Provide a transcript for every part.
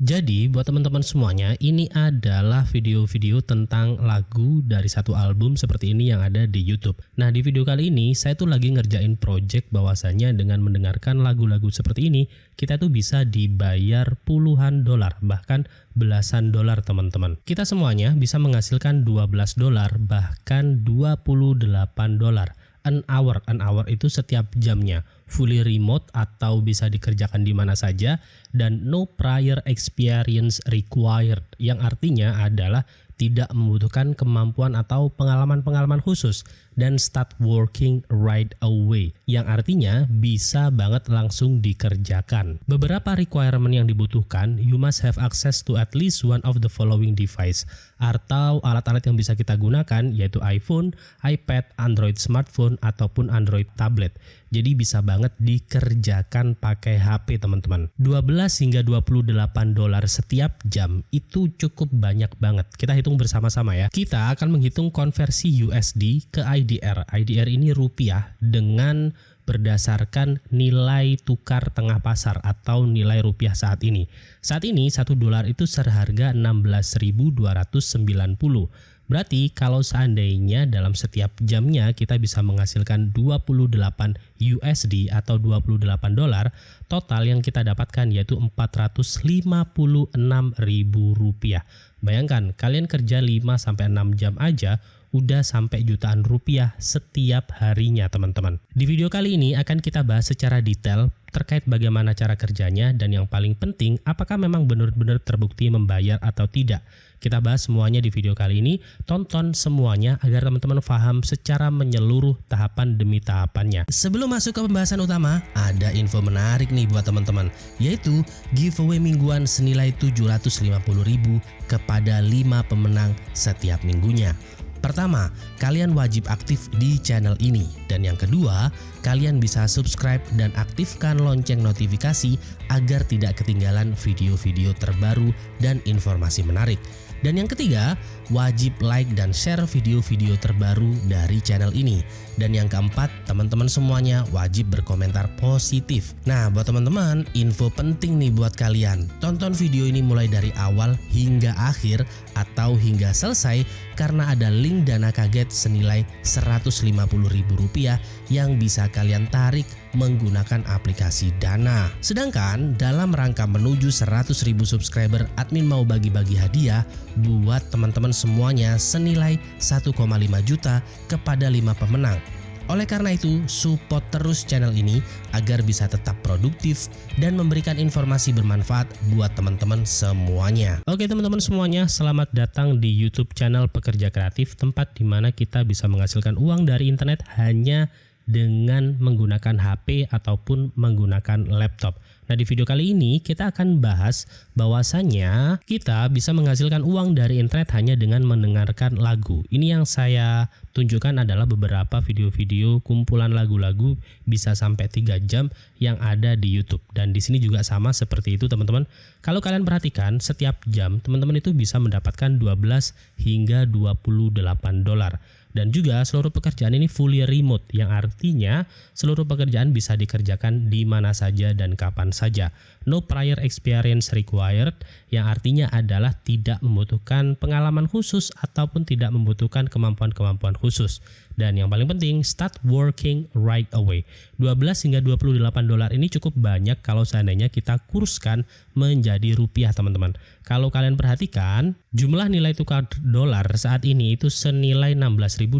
Jadi buat teman-teman semuanya, ini adalah video-video tentang lagu dari satu album seperti ini yang ada di YouTube. Nah, di video kali ini saya tuh lagi ngerjain project bahwasanya dengan mendengarkan lagu-lagu seperti ini, kita tuh bisa dibayar puluhan dolar, bahkan belasan dolar teman-teman. Kita semuanya bisa menghasilkan 12 dolar, bahkan 28 dolar. An hour itu setiap jamnya, fully remote atau bisa dikerjakan di mana saja, dan no prior experience required, yang artinya adalah tidak membutuhkan kemampuan atau pengalaman-pengalaman khusus, dan start working right away, yang artinya bisa banget langsung dikerjakan. Beberapa requirement yang dibutuhkan, you must have access to at least one of the following device, atau alat-alat yang bisa kita gunakan yaitu iPhone, iPad, Android smartphone, ataupun Android tablet. Jadi bisa banget dikerjakan pakai HP teman-teman. 12 hingga 28 dolar setiap jam itu cukup banyak banget. Kita hitung bersama-sama ya. Kita akan menghitung konversi USD ke IDR. IDR ini rupiah dengan berdasarkan nilai tukar tengah pasar atau nilai rupiah saat ini. Saat ini 1 dolar itu seharga 16.290. Berarti kalau seandainya dalam setiap jamnya kita bisa menghasilkan 28 USD atau 28 dolar, total yang kita dapatkan yaitu 456.000 rupiah. Bayangkan kalian kerja 5-6 jam aja udah sampai jutaan rupiah setiap harinya teman-teman. Di video kali ini akan kita bahas secara detail terkait bagaimana cara kerjanya, dan yang paling penting apakah memang benar-benar terbukti membayar atau tidak. Kita bahas semuanya di video kali ini. Tonton semuanya agar teman-teman paham secara menyeluruh tahapan demi tahapannya. Sebelum masuk ke pembahasan utama, ada info menarik nih buat teman-teman, yaitu giveaway mingguan senilai 750.000 kepada 5 pemenang setiap minggunya. Pertama, kalian wajib aktif di channel ini, dan yang kedua, kalian bisa subscribe dan aktifkan lonceng notifikasi agar tidak ketinggalan video-video terbaru dan informasi menarik. Dan yang ketiga, wajib like dan share video-video terbaru dari channel ini. Dan yang keempat, teman-teman semuanya wajib berkomentar positif. Nah, buat teman-teman, info penting nih buat kalian. Tonton video ini mulai dari awal hingga akhir atau hingga selesai, karena ada link dana kaget senilai Rp150.000 yang bisa kalian tarik menggunakan aplikasi Dana. Sedangkan dalam rangka menuju 100.000 subscriber, admin mau bagi-bagi hadiah buat teman-teman semuanya senilai 1,5 juta kepada 5 pemenang. Oleh karena itu, support terus channel ini agar bisa tetap produktif dan memberikan informasi bermanfaat buat teman-teman semuanya. Oke teman-teman semuanya, selamat datang di YouTube channel Pekerja Kreatif, tempat di mana kita bisa menghasilkan uang dari internet hanya dengan menggunakan HP ataupun menggunakan laptop. Nah, di video kali ini kita akan bahas bahwasannya kita bisa menghasilkan uang dari internet hanya dengan mendengarkan lagu. Ini yang saya tunjukkan adalah beberapa video-video kumpulan lagu-lagu bisa sampai 3 jam yang ada di YouTube. Dan di sini juga sama seperti itu teman-teman. Kalau kalian perhatikan, setiap jam teman-teman itu bisa mendapatkan 12 hingga 28 dolar. Dan juga seluruh pekerjaan ini fully remote, yang artinya seluruh pekerjaan bisa dikerjakan di mana saja dan kapan saja. No prior experience required, yang artinya adalah tidak membutuhkan pengalaman khusus ataupun tidak membutuhkan kemampuan-kemampuan khusus. Dan yang paling penting, start working right away. 12 hingga 28 dolar ini cukup banyak kalau seandainya kita kurskan menjadi rupiah teman-teman. Kalau kalian perhatikan, jumlah nilai tukar dolar saat ini itu senilai 16.290.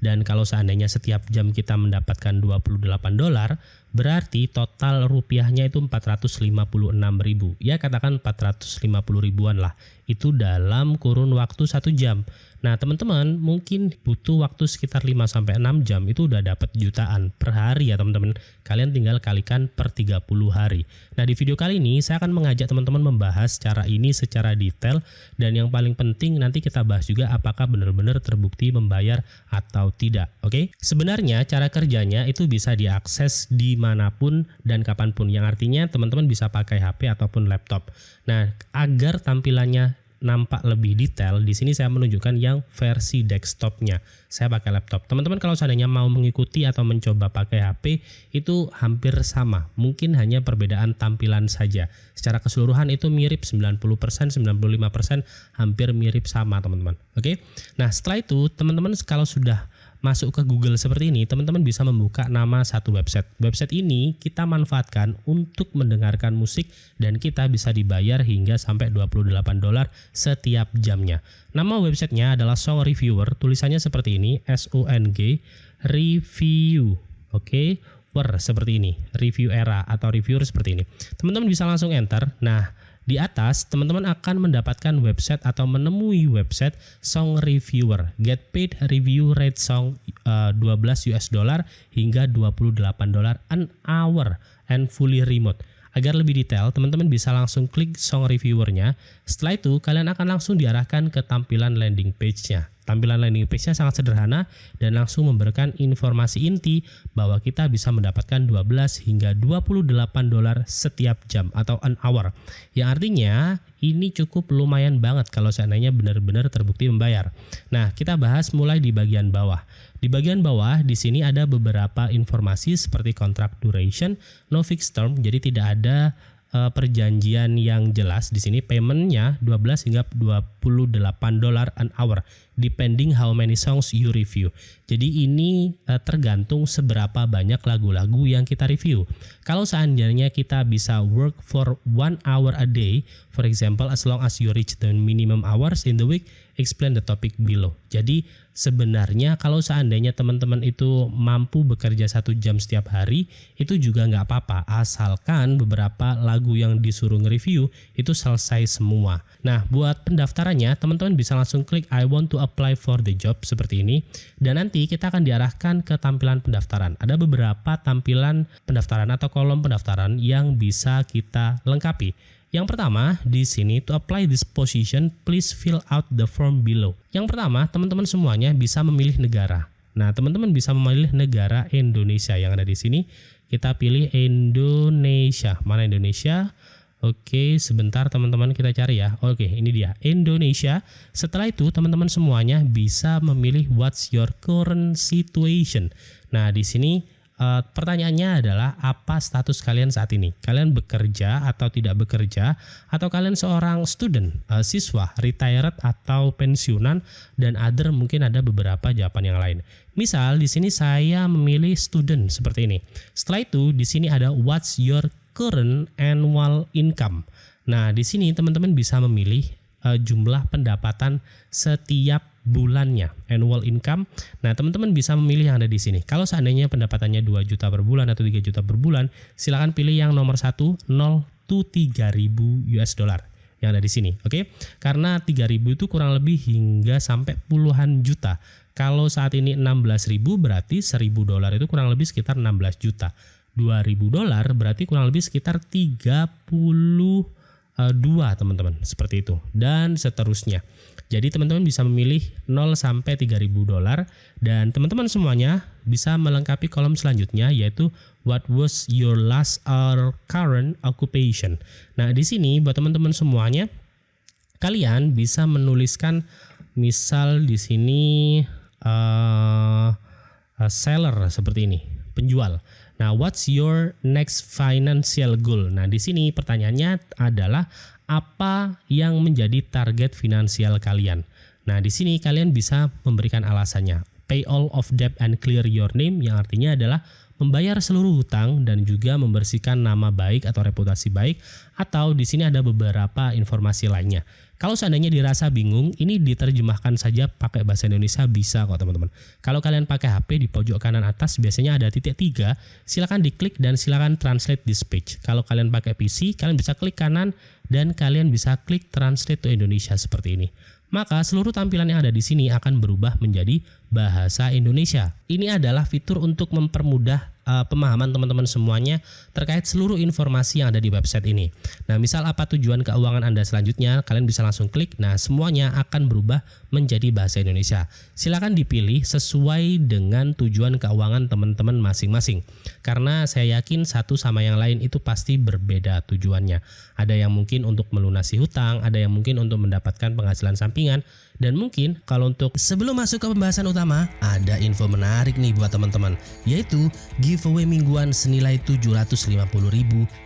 Dan kalau seandainya setiap jam kita mendapatkan 28 dolar, berarti total rupiahnya itu 456.000. Ya katakan 450 ribuan lah. Itu dalam kurun waktu 1 jam. Nah teman-teman mungkin butuh waktu sekitar 5-6 jam, itu udah dapat jutaan per hari ya teman-teman. Kalian tinggal kalikan per 30 hari. Nah di video kali ini saya akan mengajak teman-teman membahas cara ini secara detail. Dan yang paling penting nanti kita bahas juga apakah benar-benar terbukti membayar atau tidak. Oke? Sebenarnya cara kerjanya itu bisa diakses dimanapun dan kapanpun. Yang artinya teman-teman bisa pakai HP ataupun laptop. Nah agar tampilannya nampak lebih detail, di sini saya menunjukkan yang versi desktopnya. Saya pakai laptop. Teman-teman kalau seandainya mau mengikuti atau mencoba pakai HP, itu hampir sama. Mungkin hanya perbedaan tampilan saja. Secara keseluruhan itu mirip 90%, 95%, hampir mirip sama teman-teman. Oke. Nah setelah itu teman-teman kalau sudah masuk ke Google seperti ini, teman-teman bisa membuka nama satu website. Website ini kita manfaatkan untuk mendengarkan musik dan kita bisa dibayar hingga sampai $28 setiap jamnya. Nama websitenya adalah Song Reviewer, tulisannya seperti ini, SONG Review. Oke, seperti ini, Review Era atau Reviewer seperti ini. Teman-teman bisa langsung enter. Nah, di atas teman-teman akan mendapatkan website atau menemui website Song Reviewer. Get paid review rate song $12 hingga $28 an hour and fully remote. Agar lebih detail, teman-teman bisa langsung klik Song Reviewer-nya. Setelah itu, kalian akan langsung diarahkan ke tampilan landing page-nya. Tampilan landing page-nya sangat sederhana dan langsung memberikan informasi inti bahwa kita bisa mendapatkan $12 hingga $28 setiap jam atau an hour. Yang artinya ini cukup lumayan banget kalau seandainya benar-benar terbukti membayar. Nah, kita bahas mulai di bagian bawah. Di bagian bawah di sini ada beberapa informasi seperti contract duration, no fixed term, jadi tidak ada perjanjian yang jelas. Di sini paymentnya $12 hingga $28 an hour depending how many songs you review. Jadi ini tergantung seberapa banyak lagu-lagu yang kita review. Kalau seandainya kita bisa work for 1 hour a day, for example as long as you reach the minimum hours in the week, explain the topic below. Jadi sebenarnya kalau seandainya teman-teman itu mampu bekerja 1 jam setiap hari, itu juga nggak apa-apa, asalkan beberapa lagu yang disuruh nge-review itu selesai semua. Nah, buat pendaftarannya teman-teman bisa langsung klik I want to apply for the job seperti ini, dan nanti kita akan diarahkan ke tampilan pendaftaran. Ada beberapa tampilan pendaftaran atau kolom pendaftaran yang bisa kita lengkapi. Yang pertama, di sini to apply this position, please fill out the form below. Yang pertama, teman-teman semuanya bisa memilih negara. Nah, teman-teman bisa memilih negara Indonesia yang ada di sini. Kita pilih Indonesia. Mana Indonesia? Oke, sebentar teman-teman kita cari ya. Oke, ini dia Indonesia. Setelah itu, teman-teman semuanya bisa memilih what's your current situation. Nah, di sini pertanyaannya adalah apa status kalian saat ini? Kalian bekerja atau tidak bekerja? Atau kalian seorang student, siswa, retired atau pensiunan, dan other mungkin ada beberapa jawaban yang lain. Misal di sini saya memilih student seperti ini. Setelah itu di sini ada what's your current annual income. Nah, di sini teman-teman bisa memilih jumlah pendapatan setiap bulannya, annual income. Nah, teman-teman bisa memilih yang ada di sini. Kalau seandainya pendapatannya 2 juta per bulan atau 3 juta per bulan, silakan pilih yang nomor 1, 0 to 3.000 US dollar yang ada di sini. Oke? Karena 3.000 itu kurang lebih hingga sampai puluhan juta. Kalau saat ini 16.000 berarti 1.000 dolar itu kurang lebih sekitar 16 juta. 2.000 dolar berarti kurang lebih sekitar 32 teman-teman, seperti itu, dan seterusnya. Jadi teman-teman bisa memilih 0 sampai 3.000 dolar, dan teman-teman semuanya bisa melengkapi kolom selanjutnya, yaitu what was your last or current occupation. Nah, di sini buat teman-teman semuanya, kalian bisa menuliskan misal di sini seller seperti ini, penjual. Nah, what's your next financial goal? Nah, di sini pertanyaannya adalah apa yang menjadi target finansial kalian. Nah, di sini kalian bisa memberikan alasannya. Pay all of debt and clear your name, yang artinya adalah membayar seluruh hutang dan juga membersihkan nama baik atau reputasi baik, atau di sini ada beberapa informasi lainnya. Kalau seandainya dirasa bingung, ini diterjemahkan saja pakai bahasa Indonesia bisa kok teman-teman. Kalau kalian pakai HP, di pojok kanan atas biasanya ada titik 3, silakan diklik dan silakan translate this page. Kalau kalian pakai PC, kalian bisa klik kanan dan kalian bisa klik translate to Indonesia seperti ini. Maka seluruh tampilan yang ada di sini akan berubah menjadi bahasa Indonesia. Ini adalah fitur untuk mempermudah pemahaman teman-teman semuanya terkait seluruh informasi yang ada di website ini. Nah, misal apa tujuan keuangan Anda selanjutnya, kalian bisa langsung klik. Nah, semuanya akan berubah menjadi bahasa Indonesia. Silakan dipilih sesuai dengan tujuan keuangan teman-teman masing-masing. Karena saya yakin satu sama yang lain itu pasti berbeda tujuannya. Ada yang mungkin untuk melunasi hutang, ada yang mungkin untuk mendapatkan penghasilan sampingan, dan mungkin kalau untuk sebelum masuk ke pembahasan utama, ada info menarik nih buat teman-teman, yaitu giveaway mingguan senilai 750.000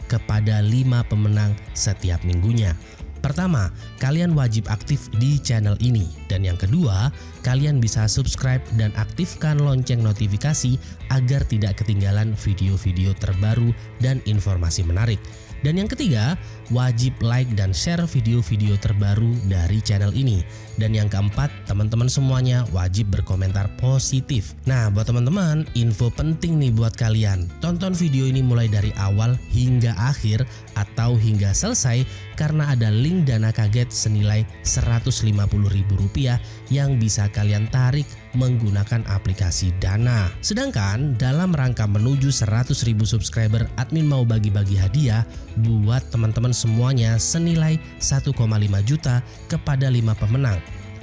kepada 5 pemenang setiap minggunya. Pertama, kalian wajib aktif di channel ini. Dan yang kedua, kalian bisa subscribe dan aktifkan lonceng notifikasi agar tidak ketinggalan video-video terbaru dan informasi menarik. Dan yang ketiga, wajib like dan share video-video terbaru dari channel ini. Dan yang keempat, teman-teman semuanya wajib berkomentar positif. Nah, buat teman-teman, info penting nih buat kalian. Tonton video ini mulai dari awal hingga akhir atau hingga selesai karena ada link dana kaget senilai Rp150.000 yang bisa kalian tarik menggunakan aplikasi Dana. Sedangkan dalam rangka menuju 100.000 subscriber, admin mau bagi-bagi hadiah buat teman-teman semuanya senilai 1,5 juta kepada 5 pemenang.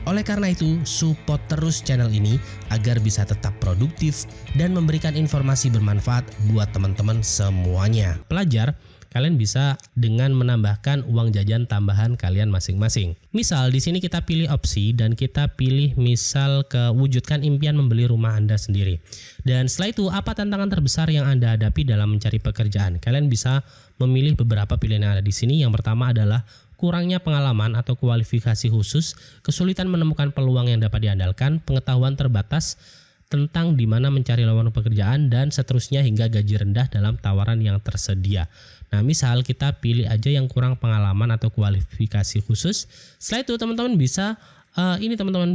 Oleh karena itu, support terus channel ini agar bisa tetap produktif dan memberikan informasi bermanfaat buat teman-teman semuanya. Pelajar, kalian bisa dengan menambahkan uang jajan tambahan kalian masing-masing. Misal di sini kita pilih opsi dan kita pilih misal wujudkan impian membeli rumah Anda sendiri. Dan setelah itu, apa tantangan terbesar yang Anda hadapi dalam mencari pekerjaan? Kalian bisa memilih beberapa pilihan yang ada di sini. Yang pertama adalah kurangnya pengalaman atau kualifikasi khusus, kesulitan menemukan peluang yang dapat diandalkan, pengetahuan terbatas tentang di mana mencari lowongan pekerjaan, dan seterusnya hingga gaji rendah dalam tawaran yang tersedia. Nah, misal kita pilih aja yang kurang pengalaman atau kualifikasi khusus. Setelah itu teman-teman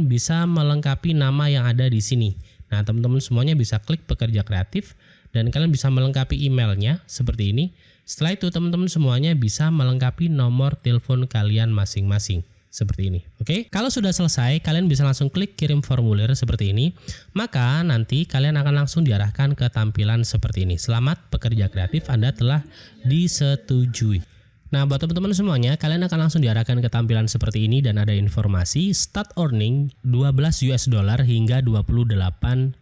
bisa melengkapi nama yang ada di sini. Nah, teman-teman semuanya bisa klik pekerja kreatif dan kalian bisa melengkapi emailnya seperti ini. Setelah itu teman-teman semuanya bisa melengkapi nomor telepon kalian masing-masing seperti ini. Oke, kalau sudah selesai kalian bisa langsung klik kirim formulir seperti ini. Maka nanti kalian akan langsung diarahkan ke tampilan seperti ini. Selamat pekerja kreatif, Anda telah disetujui. Nah, buat teman-teman semuanya, kalian akan langsung diarahkan ke tampilan seperti ini dan ada informasi start earning $12 hingga $28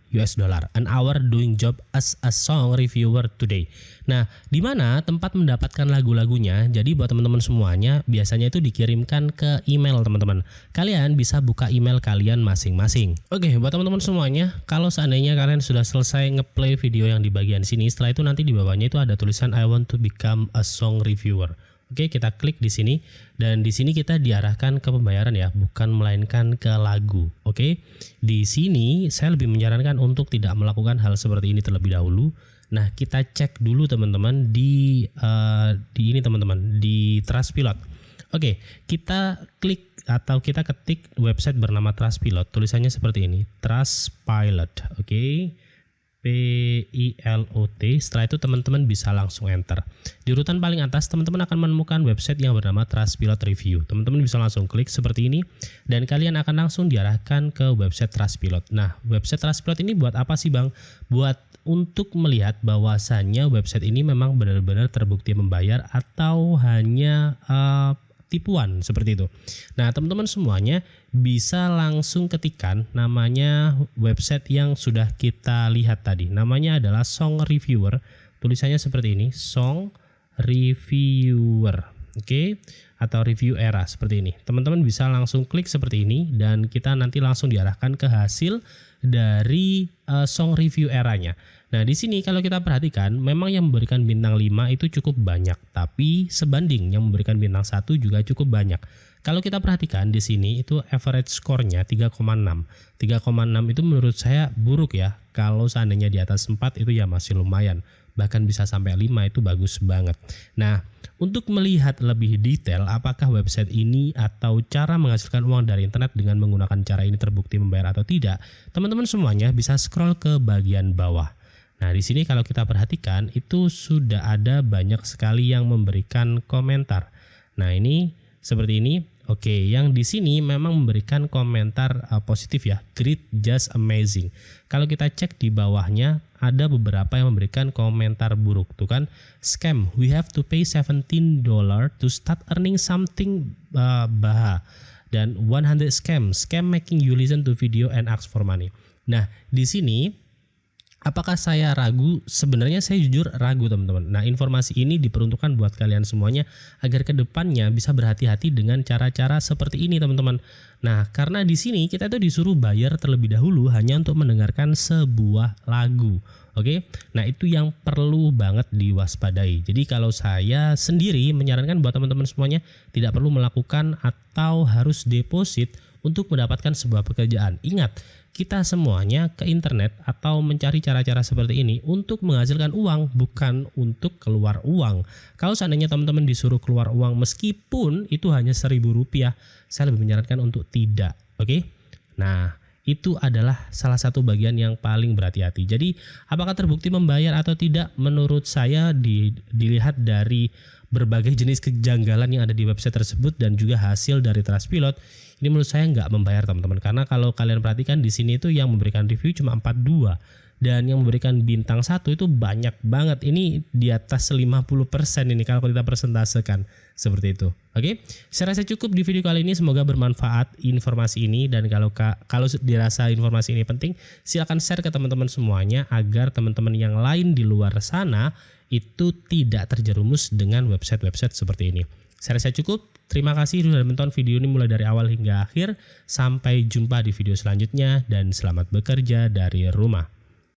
an hour doing job as a song reviewer today. Nah, di mana tempat mendapatkan lagu-lagunya. Jadi buat teman-teman semuanya, biasanya itu dikirimkan ke email teman-teman. Kalian bisa buka email kalian masing-masing. Oke, buat teman-teman semuanya, kalau seandainya kalian sudah selesai ngeplay video yang di bagian sini, setelah itu nanti di bawahnya itu ada tulisan I want to become a song reviewer. Oke, kita klik di sini dan di sini kita diarahkan ke pembayaran ya, bukan melainkan ke lagu. Oke. Di sini saya lebih menyarankan untuk tidak melakukan hal seperti ini terlebih dahulu. Nah, kita cek dulu teman-teman di ini teman-teman di Trustpilot. Oke, kita klik atau kita ketik website bernama Trustpilot. Tulisannya seperti ini, Trustpilot. Oke. PILOT. Setelah itu teman-teman bisa langsung enter. Di urutan paling atas teman-teman akan menemukan website yang bernama Trustpilot Review. Teman-teman bisa langsung klik seperti ini dan kalian akan langsung diarahkan ke website Trustpilot. Nah, website Trustpilot ini buat apa sih Bang? Buat untuk melihat bahwasannya website ini memang benar-benar terbukti membayar atau hanya tipuan seperti itu. Nah, teman-teman semuanya bisa langsung ketikkan namanya website yang sudah kita lihat tadi. Namanya adalah Song Reviewer. Tulisannya seperti ini, Song Reviewer. Oke, atau review era seperti ini. Teman-teman bisa langsung klik seperti ini dan kita nanti langsung diarahkan ke hasil dari song review eranya. Nah, di sini kalau kita perhatikan memang yang memberikan bintang 5 itu cukup banyak, tapi sebanding yang memberikan bintang 1 juga cukup banyak. Kalau kita perhatikan di sini itu average score-nya 3,6. 3,6 itu menurut saya buruk ya. Kalau seandainya di atas 4 itu ya masih lumayan. Bahkan bisa sampai 5 itu bagus banget. Nah, untuk melihat lebih detail apakah website ini atau cara menghasilkan uang dari internet dengan menggunakan cara ini terbukti membayar atau tidak, teman-teman semuanya bisa scroll ke bagian bawah. Nah, di sini kalau kita perhatikan itu sudah ada banyak sekali yang memberikan komentar. Nah, ini seperti ini Oke, yang di sini memang memberikan komentar positif ya, great, just amazing. Kalau kita cek di bawahnya ada beberapa yang memberikan komentar buruk tuh kan, scam, we have to pay $17 to start earning something baha. Dan 100 scam making you listen to video and ask for money. Nah, di sini apakah saya ragu? Sebenarnya saya jujur ragu teman-teman. Nah, informasi ini diperuntukkan buat kalian semuanya agar kedepannya bisa berhati-hati dengan cara-cara seperti ini teman-teman. Nah, karena di sini kita tuh disuruh bayar terlebih dahulu hanya untuk mendengarkan sebuah lagu. Oke, nah itu yang perlu banget diwaspadai. Jadi kalau saya sendiri menyarankan buat teman-teman semuanya tidak perlu melakukan atau harus deposit untuk mendapatkan sebuah pekerjaan. Ingat, kita semuanya ke internet atau mencari cara-cara seperti ini untuk menghasilkan uang, bukan untuk keluar uang. Kalau seandainya teman-teman disuruh keluar uang meskipun itu hanya Rp1.000, saya lebih menyarankan untuk tidak. Oke? Nah, itu adalah salah satu bagian yang paling berhati-hati. Jadi, apakah terbukti membayar atau tidak? Menurut saya dilihat dari berbagai jenis kejanggalan yang ada di website tersebut dan juga hasil dari Trustpilot, ini menurut saya nggak membayar teman-teman. Karena kalau kalian perhatikan di sini itu yang memberikan review cuma 42 dan yang memberikan bintang 1 itu banyak banget. Ini di atas 50% ini kalau kita persentasekan seperti itu. Oke, saya rasa cukup di video kali ini. Semoga bermanfaat informasi ini, dan kalau dirasa informasi ini penting, silakan share ke teman-teman semuanya agar teman-teman yang lain di luar sana itu tidak terjerumus dengan website-website seperti ini. Saya rasa cukup. Terima kasih sudah menonton video ini mulai dari awal hingga akhir. Sampai jumpa di video selanjutnya dan selamat bekerja dari rumah.